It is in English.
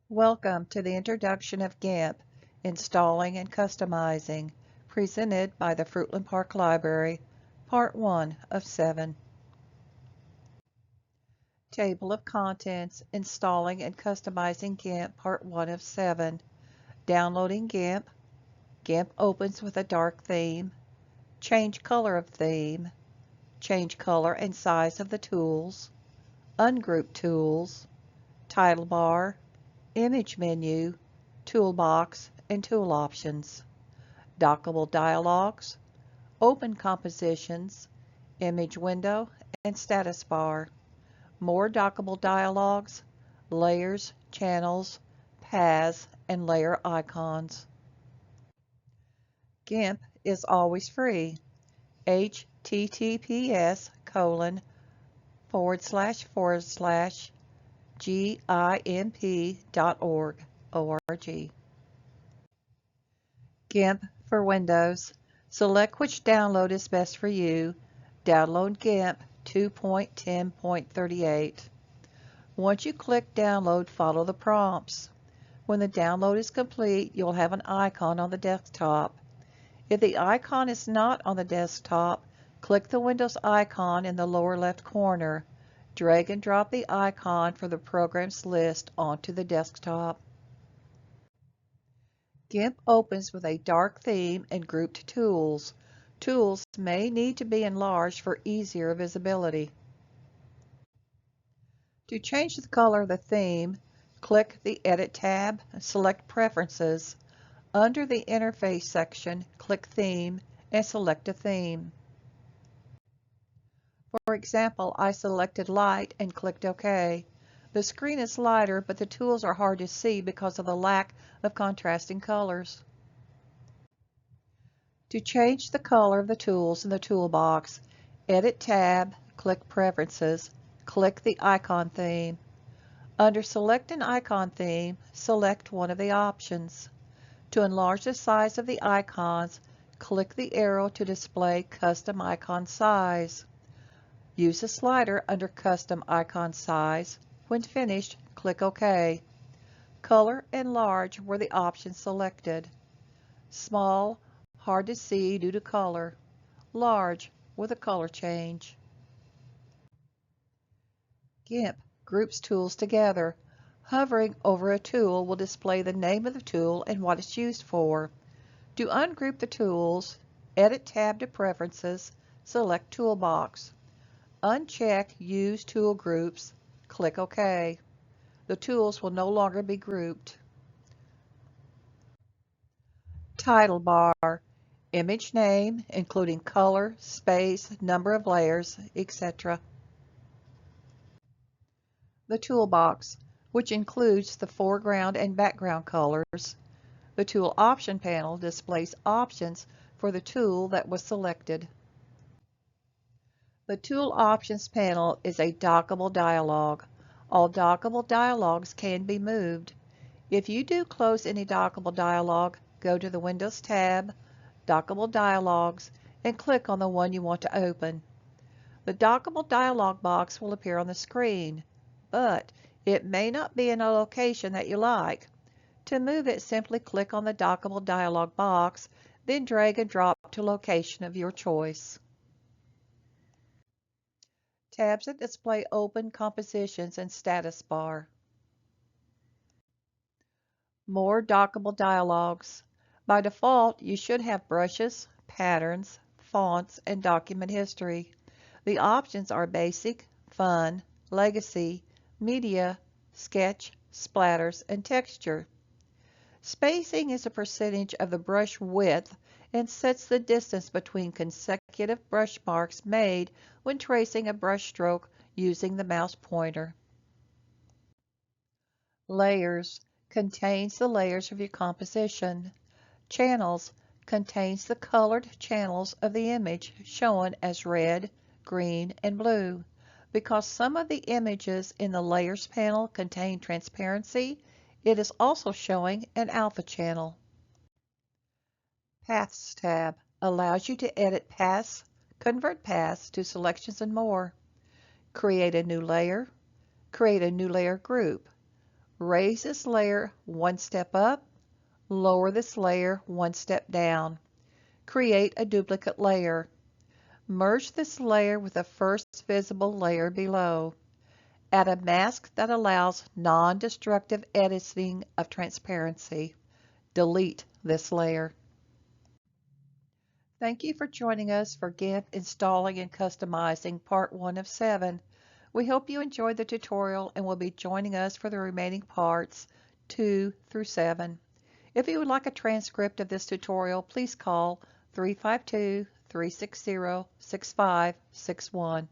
Welcome to the introduction of Gimp, Installing and Customizing, presented by the Fruitland Park Library, Part 1 of 7. Table of Contents, Installing and Customizing Gimp, Part 1 of 7. Downloading Gimp. Gimp opens with a dark theme. Change color of theme. Change color and size of the tools. Ungroup tools. Title bar. Image menu, toolbox, and tool options, dockable dialogues, open compositions, image window, and status bar, more dockable dialogues, layers, channels, paths, and layer icons. Gimp is always free. https://gimp.org. Gimp for Windows. Select which download is best for you. Download Gimp 2.10.38. Once you click download, follow the prompts. When the download is complete, you'll have an icon on the desktop. If the icon is not on the desktop, click the Windows icon in the lower left corner. Drag and drop the icon from the programs list onto the desktop. Gimp opens with a dark theme and grouped tools. Tools may need to be enlarged for easier visibility. To change the color of the theme, click the Edit tab and select Preferences. Under the Interface section, click Theme and select a theme. For example, I selected Light and clicked OK. The screen is lighter, but the tools are hard to see because of the lack of contrasting colors. To change the color of the tools in the toolbox, Edit tab, click Preferences, click the icon theme. Under Select an icon theme, select one of the options. To enlarge the size of the icons, click the arrow to display Custom Icon Size. Use the slider under Custom Icon Size. When finished, click OK. Color and Large were the options selected. Small, hard to see due to color. Large, with a color change. Gimp groups tools together. Hovering over a tool will display the name of the tool and what it's used for. To ungroup the tools, Edit tab to Preferences, select Toolbox. Uncheck Use Tool Groups, click OK. The tools will no longer be grouped. Title bar, image name, including color, space, number of layers, etc. The toolbox, which includes the foreground and background colors. The tool option panel displays options for the tool that was selected. The Tool Options panel is a dockable dialog. All dockable dialogs can be moved. If you do close any dockable dialog, go to the Windows tab, Dockable Dialogs, and click on the one you want to open. The dockable dialog box will appear on the screen, but it may not be in a location that you like. To move it, simply click on the dockable dialog box, then drag and drop to location of your choice. Tabs that display open compositions and status bar. More dockable dialogs. By default, you should have brushes, patterns, fonts, and document history. The options are Basic, Fun, Legacy, Media, Sketch, Splatters, and Texture. Spacing is a percentage of the brush width and sets the distance between consecutive brush marks made when tracing a brush stroke using the mouse pointer. Layers contains the layers of your composition. Channels contains the colored channels of the image shown as red, green, and blue. Because some of the images in the Layers panel contain transparency, it is also showing an alpha channel. Paths tab allows you to edit paths, convert paths to selections, and more. Create a new layer. Create a new layer group. Raise this layer one step up, lower this layer one step down. Create a duplicate layer. Merge this layer with the first visible layer below. Add a mask that allows non-destructive editing of transparency. Delete this layer. Thank you for joining us for Gimp installing and customizing part 1 of 7. We hope you enjoyed the tutorial and will be joining us for the remaining parts 2 through 7. If you would like a transcript of this tutorial, please call 352-360-6561.